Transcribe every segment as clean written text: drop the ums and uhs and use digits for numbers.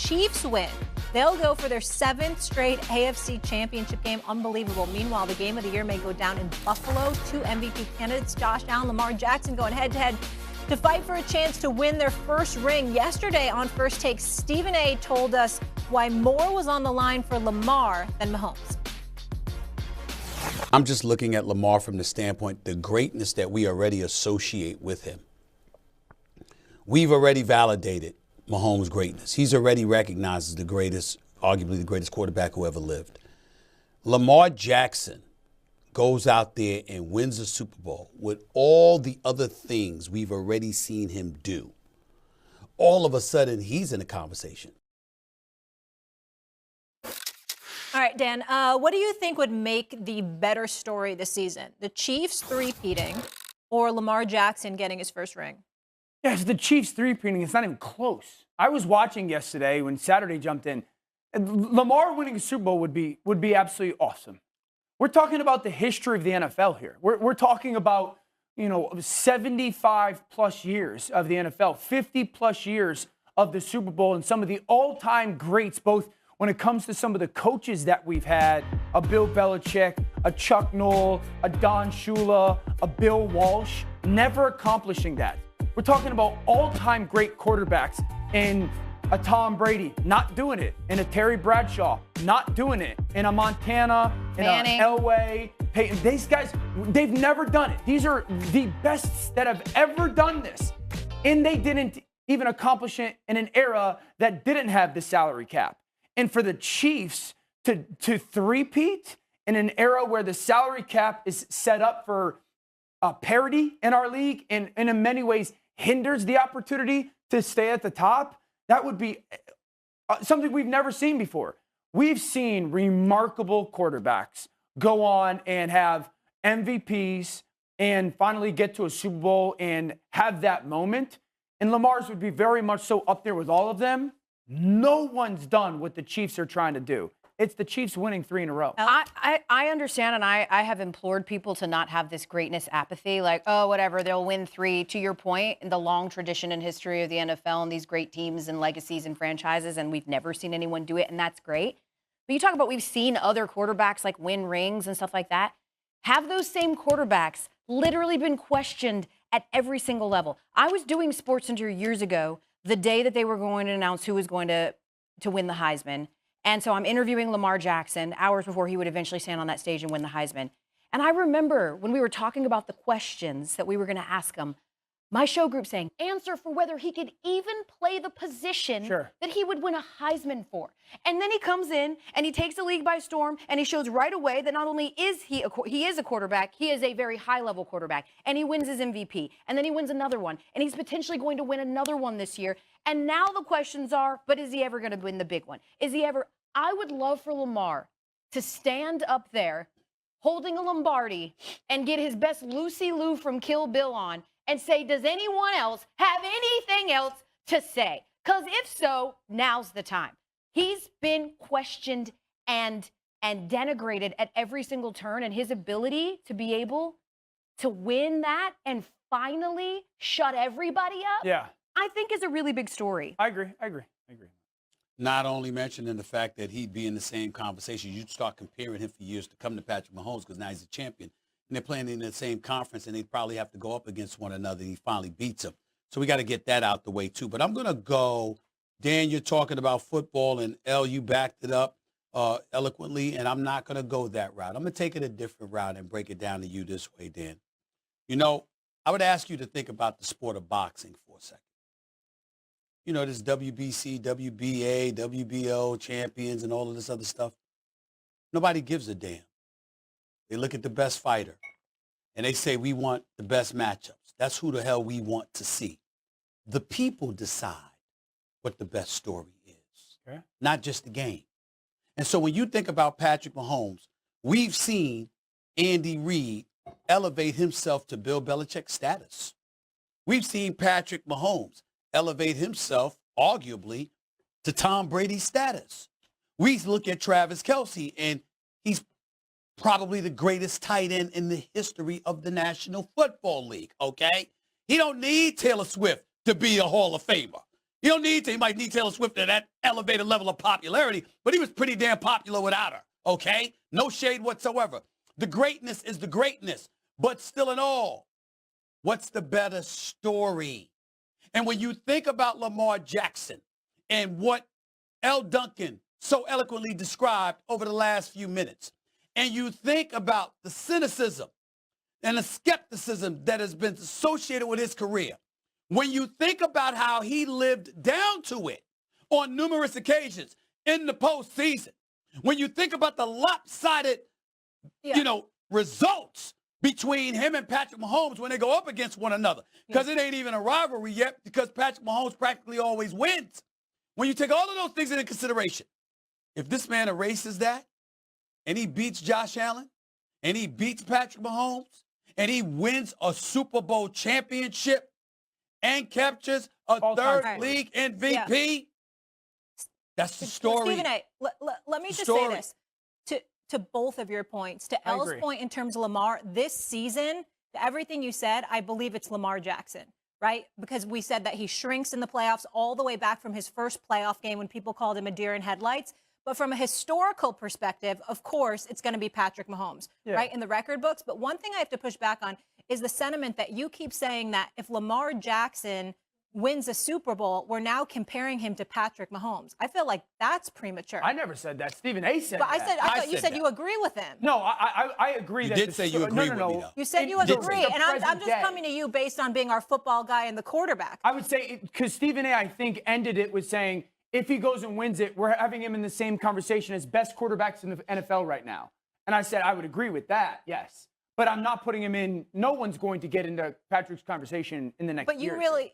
Chiefs win, they'll go for their 7th straight AFC Championship game. Unbelievable. Meanwhile, the game of the year may go down in Buffalo. 2 MVP candidates, Josh Allen, Lamar Jackson, going head-to-head to fight for a chance to win their first ring. Yesterday on First Take, Stephen A. told us why more was on the line for Lamar than Mahomes. I'm just looking at Lamar from the standpoint, the greatness that we already associate with him. We've already validated Mahomes' greatness. He's already recognized as the greatest, arguably the greatest quarterback who ever lived. Lamar Jackson goes out there and wins the Super Bowl with all the other things we've already seen him do. All of a sudden, he's in a conversation. All right, Dan, what do you think would make the better story this season? The Chiefs three-peating or Lamar Jackson getting his first ring? Yeah, it's the Chiefs three-peating. It's not even close. I was watching yesterday when Saturday jumped in. Lamar winning a Super Bowl would be absolutely awesome. We're talking about the history of the NFL here. We're talking about, 75 plus years of the NFL, 50 plus years of the Super Bowl, and some of the all-time greats, both when it comes to some of the coaches that we've had, a Bill Belichick, a Chuck Noll, a Don Shula, a Bill Walsh, never accomplishing that. We're talking about all-time great quarterbacks in a Tom Brady, not doing it. In a Terry Bradshaw, not doing it. In a Montana, in Manning. a Elway, Peyton. These guys, they've never done it. These are the best that have ever done this. And they didn't even accomplish it in an era that didn't have the salary cap. And for the Chiefs to three-peat in an era where the salary cap is set up for parity in our league and in many ways hinders the opportunity to stay at the top, that would be something we've never seen before. We've seen remarkable quarterbacks go on and have MVPs and finally get to a Super Bowl and have that moment. And Lamar's would be very much so up there with all of them. No one's done what the Chiefs are trying to do. It's the Chiefs winning 3 in a row. I understand, and I have implored people to not have this greatness apathy, like, oh, whatever, they'll win 3. To your point, in the long tradition and history of the NFL and these great teams and legacies and franchises, and we've never seen anyone do it, and that's great. But you talk about we've seen other quarterbacks like win rings and stuff like that. Have those same quarterbacks literally been questioned at every single level? I was doing SportsCenter years ago, the day that they were going to announce who was going to win the Heisman. And so I'm interviewing Lamar Jackson hours before he would eventually stand on that stage and win the Heisman. And I remember when we were talking about the questions that we were going to ask him, my show group saying, answer for whether he could even play the position that he would win a Heisman for. And then he comes in and he takes the league by storm and he shows right away that not only is he is a quarterback, he is a very high-level quarterback. And he wins his MVP. And then he wins another one. And he's potentially going to win another one this year. And now the questions are, but is he ever going to win the big one? Is he ever? I would love for Lamar to stand up there holding a Lombardi and get his best Lucy Liu from Kill Bill on and say, does anyone else have anything else to say? Because if so, now's the time. He's been questioned and denigrated at every single turn, and his ability to be able to win that and finally shut everybody up, I think is a really big story. I agree. Not only mentioning the fact that he'd be in the same conversation, you'd start comparing him for years to come to Patrick Mahomes because now he's a champion. And they're playing in the same conference, and they probably have to go up against one another, and he finally beats him. So we got to get that out the way, too. But I'm going to go, Dan, you're talking about football, and L, you backed it up eloquently, and I'm not going to go that route. I'm going to take it a different route and break it down to you this way, Dan. I would ask you to think about the sport of boxing for a second. This WBC, WBA, WBO champions and all of this other stuff. Nobody gives a damn. They look at the best fighter, and they say, we want the best matchups. That's who the hell we want to see. The people decide what the best story is, not just the game. And so when you think about Patrick Mahomes, we've seen Andy Reid elevate himself to Bill Belichick status. We've seen Patrick Mahomes elevate himself, arguably, to Tom Brady status. We look at Travis Kelce, and he's probably the greatest tight end in the history of the National Football League, okay? He don't need Taylor Swift to be a Hall of Famer. He don't need to. He might need Taylor Swift at that elevated level of popularity, but he was pretty damn popular without her, okay? No shade whatsoever. The greatness is the greatness, but still in all, what's the better story? And when you think about Lamar Jackson and what L. Duncan so eloquently described over the last few minutes, and you think about the cynicism and the skepticism that has been associated with his career, when you think about how he lived down to it on numerous occasions in the postseason, when you think about the lopsided, results between him and Patrick Mahomes when they go up against one another, because it ain't even a rivalry yet, because Patrick Mahomes practically always wins. When you take all of those things into consideration, if this man erases that and he beats Josh Allen and he beats Patrick Mahomes and he wins a Super Bowl championship and captures a third league MVP, that's the story. Stephen A., let me just say this to both of your points. To L's point in terms of Lamar, this season, everything you said, I believe it's Lamar Jackson, right? Because we said that he shrinks in the playoffs all the way back from his first playoff game when people called him a deer in headlights. But from a historical perspective, of course, it's going to be Patrick Mahomes, right, in the record books. But one thing I have to push back on is the sentiment that you keep saying that if Lamar Jackson wins a Super Bowl, we're now comparing him to Patrick Mahomes. I feel like that's premature. I never said that. Stephen A. said that. I thought you said you agree with him. No, I agree. You did say you agree with me, though. You said you agree, and I'm just coming to you based on being our football guy and the quarterback. I would say, because Stephen A., I think, ended it with saying, if he goes and wins it, we're having him in the same conversation as best quarterbacks in the NFL right now. And I said I would agree with that, yes. But I'm not putting him in. No one's going to get into Patrick's conversation in the next year. But you really...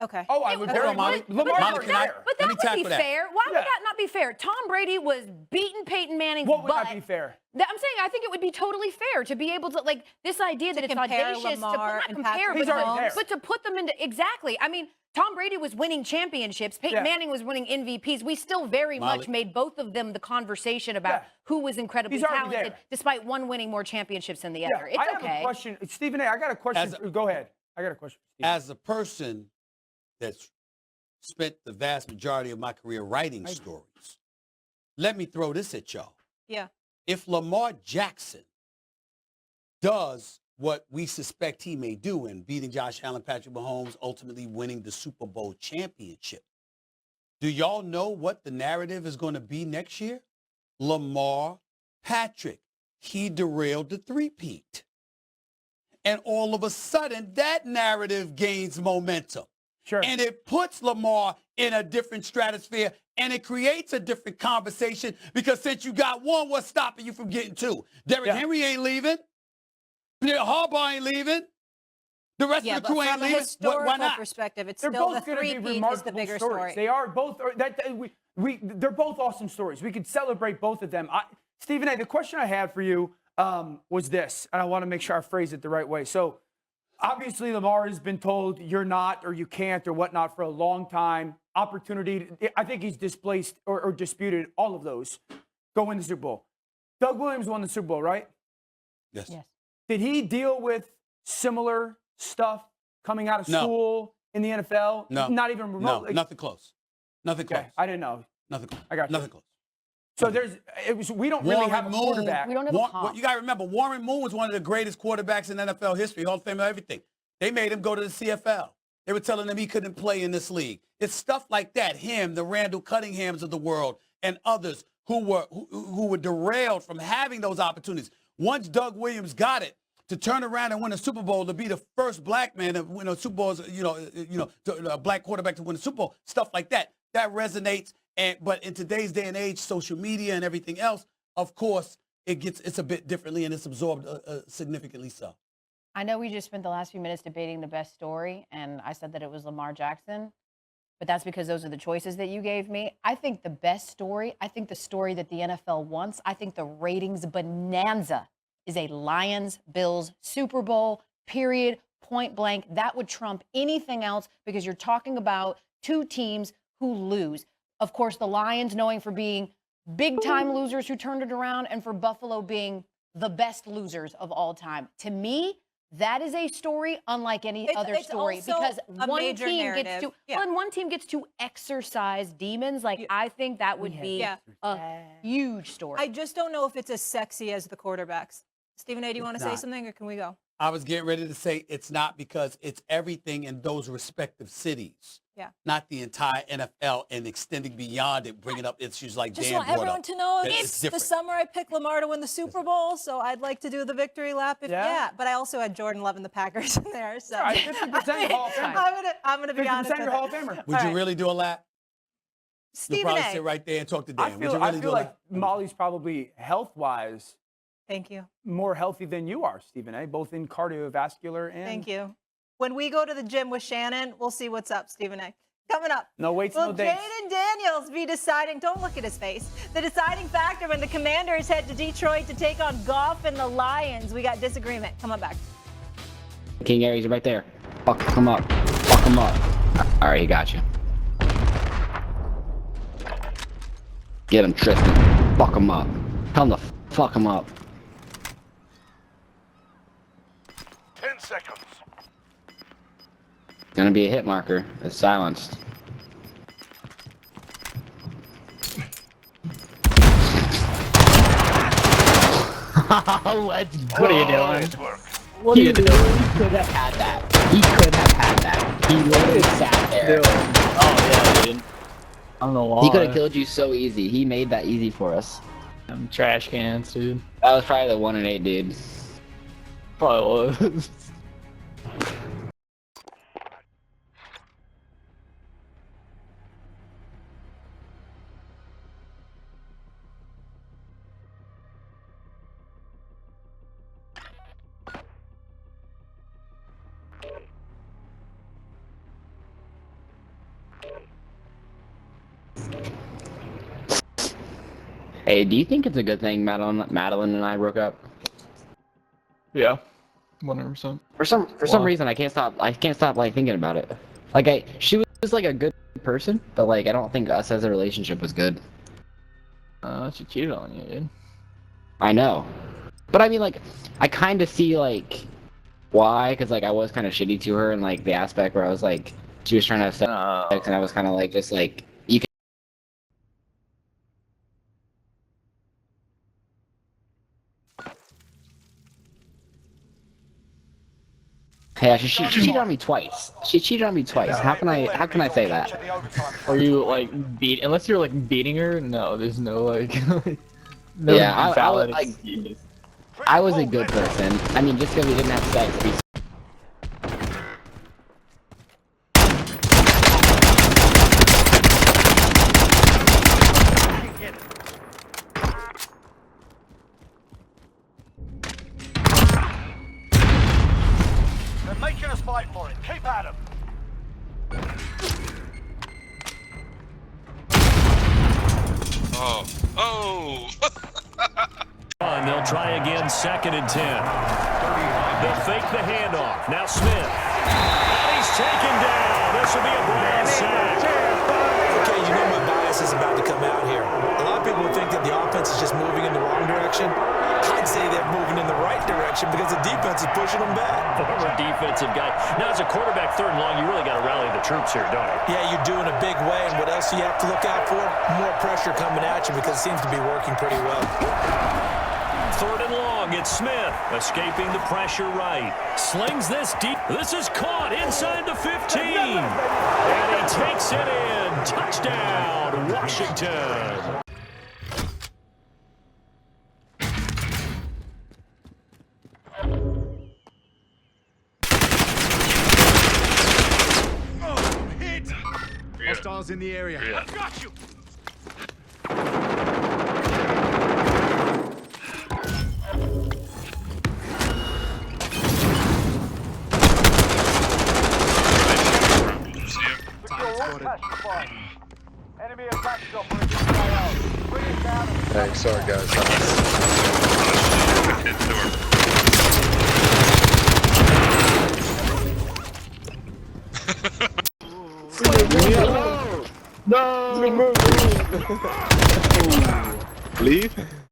Okay. Oh, I would very much. But that would be fair. Why would that not be fair? Tom Brady was beating Peyton Manning's butt. What would not be fair? I'm saying I think it would be totally fair to be able to, like, this idea that it's audacious but to put them into, exactly. I mean, Tom Brady was winning championships. Peyton Manning was winning MVPs. We still very much made both of them the conversation about who was incredibly talented, despite one winning more championships than the other. It's I okay. have a question. Stephen A., I got a question. Go ahead. I got a question. As a person that's spent the vast majority of my career writing stories, let me throw this at y'all. Yeah. If Lamar Jackson does what we suspect he may do in beating Josh Allen, Patrick Mahomes, ultimately winning the Super Bowl championship, do y'all know what the narrative is going to be next year? Lamar Patrick, he derailed the three-peat. And all of a sudden, that narrative gains momentum. Sure. And it puts Lamar in a different stratosphere, and it creates a different conversation, because since you got one, what's stopping you from getting two? Derrick Henry ain't leaving. Harbaugh ain't leaving. The rest of the crew ain't leaving. Why not? Perspective, it's They're still both the three-peat is the bigger story. They are both. They're both awesome stories. We could celebrate both of them. Stephen A., the question I had for you was this, and I want to make sure I phrase it the right way. So, obviously, Lamar has been told you're not or you can't or whatnot for a long time. Opportunity, I think he's displaced or disputed all of those. Go win the Super Bowl. Doug Williams won the Super Bowl, right? Yes. Did he deal with similar stuff coming out of school in the NFL? No. Not even remotely? No, nothing close. Nothing close. Okay, I didn't know. Nothing close. I got you. Nothing close. So we don't really have a quarterback. We don't have a comp. You got to remember, Warren Moon was one of the greatest quarterbacks in NFL history, Hall of Fame, everything. They made him go to the CFL. They were telling him he couldn't play in this league. It's stuff like that. Him, the Randall Cunninghams of the world, and others who were derailed from having those opportunities. Once Doug Williams got it to turn around and win a Super Bowl, to be the first black man to win a Super Bowl, a black quarterback to win a Super Bowl, stuff like that, that resonates. But in today's day and age, social media and everything else, of course, it's a bit differently, and it's absorbed significantly so. I know we just spent the last few minutes debating the best story, and I said that it was Lamar Jackson, but that's because those are the choices that you gave me. I think the best story, I think the story that the NFL wants, I think the ratings bonanza is a Lions-Bills Super Bowl, period, point blank. That would trump anything else, because you're talking about two teams who lose. Of course, the Lions knowing for being big-time losers who turned it around, and for Buffalo being the best losers of all time. To me, That is a story unlike any other story also because a one major team narrative. gets to Yeah. when one team gets to exercise demons. Like I think that would be a huge story. I just don't know if it's as sexy as the quarterbacks. Stephen A., do you want to say something, or can we go? I was getting ready to say it's not, because it's everything in those respective cities. Yeah. Not the entire NFL, and extending beyond it, bringing up issues like Just Dan want brought everyone up. to know That it's the different. summer I picked Lamar to win the Super Bowl, so I'd like to do the victory lap. But I also had Jordan loving the Packers in there. So All right, 50% Hall of Famer. I'm gonna be honest. 50% your Hall of Famer. Would you really do a lap? You'll Stephen probably A. sit right there and talk to Dan. I Would you feel, really do a like lap? Molly's probably health-wise Thank you. more healthy than you are, Stephen A., both in cardiovascular and... Thank you. When we go to the gym with Shannon, we'll see what's up, Stephen A. Coming up. No weights, Will no dates. Jaden Daniels be deciding, don't look at his face, the deciding factor when the Commanders head to Detroit to take on Goff and the Lions? We got disagreement. Come on back. King Aries right there. Fuck him up. Fuck him up. All right, he got you. Get him, Tristan. Fuck him up. Tell him to fuck him up. 10 seconds. Gonna be a hit marker. It's silenced. What are you doing? What are you doing? He could have had that. He could have had that. He literally sat there. Oh yeah, dude. I don't know why. He could have killed you so easy. He made that easy for us. Them trash cans, dude. That was probably the 1 and 8, dude. Probably was. Hey, do you think it's a good thing Madeline and I broke up? Yeah, 100%. For some reason, I can't stop like thinking about it. Like she was like a good person, but like I don't think us as a relationship was good. She cheated on you, dude. I know, but I mean, like I kind of see like why, because like I was kind of shitty to her, and like the aspect where I was like she was trying to have sex, and I was kind of like just like you can. Yeah, she cheated on me twice. She cheated on me twice. How can I say that? Are you like unless you're like beating her? No, there's no like. No Yeah, valid like, excuse. I was a good person. I mean, just because we didn't have sex, we... They're making us fight for it. Keep at them. Oh. And they'll try again, 2nd and 10. They'll fake the handoff. Now Smith. And he's taken down. This will be a Brown sack. Okay, you know my bias is about to come out here. A lot of people think that the offense is just moving in the wrong direction. I'd say they're moving in the right direction because the defense is pushing them back. Former defensive guy. Now, as a quarterback, 3rd and long, you really got to rally the troops here, don't you? Yeah, you do in a big way, and what else do you have to look out for? More pressure coming at you because it seems to be working pretty well. 3rd and long, it's Smith escaping the pressure right. Slings this deep. This is caught inside the 15. And he takes it in. Touchdown, Washington. Hostiles in the area. Yeah. I've got you. Enemy attack chopper is in. Bring it down. Hey, sorry guys. No! Leave?